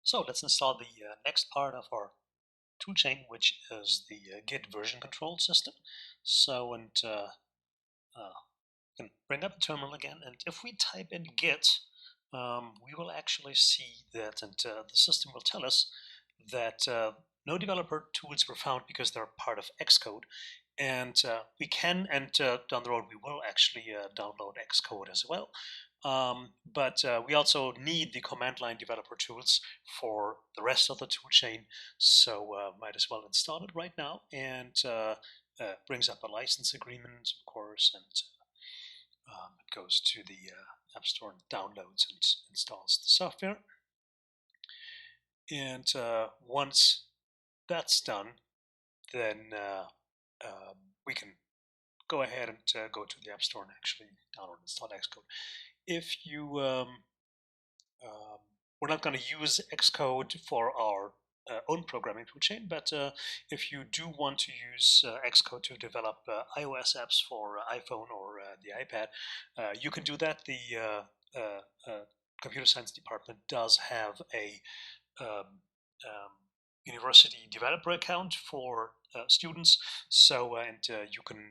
So let's install the next part of our toolchain, which is the Git version control system. So, can bring up a terminal again, and if we type in Git, we will actually see that, and the system will tell us that no developer tools were found because they're part of Xcode. And we can, and down the road, we will actually download Xcode as well. But we also need the command line developer tools for the rest of the toolchain. So might as well install it right now, and brings up a license agreement, of course, and it goes to the App Store and downloads and installs the software. And once that's done, then we can go ahead and go to the App Store and actually download and install Xcode. If you we're not going to use Xcode for our own programming toolchain, but if you do want to use Xcode to develop iOS apps for iPhone or the iPad, you can do that. The computer science department does have a university developer account for students, so and you can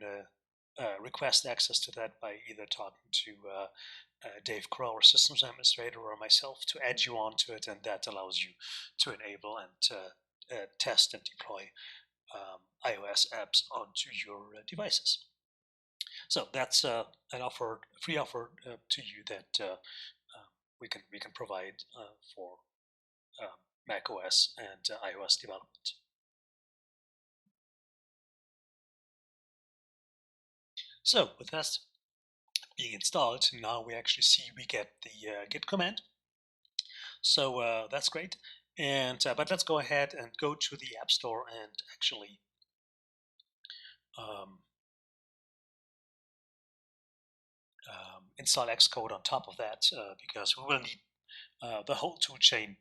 request access to that by either talking to Dave Crow, our systems administrator, or myself to add you onto it, and that allows you to enable and test and deploy iOS apps onto your devices. So that's an offer, a free offer to you that we can provide for macOS and iOS development. So with that being installed, now we actually see we get the git command. So that's great. And but let's go ahead and go to the App Store and actually install Xcode on top of that, because we will need the whole toolchain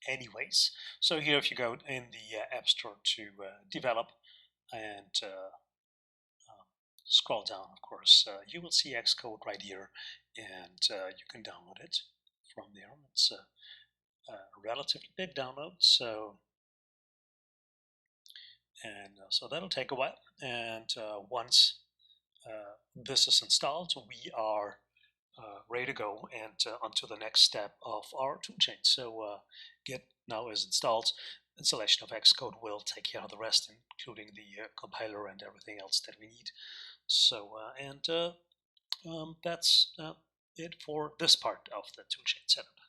anyways. So here, if you go in the App Store to develop and scroll down, of course, you will see Xcode right here, and you can download it from there. It's a relatively big download, so that'll take a while. And once this is installed, we are ready to go and onto the next step of our toolchain. So Git now is installed. Installation of Xcode will take care of the rest, including the compiler and everything else that we need. So that's it for this part of the toolchain setup.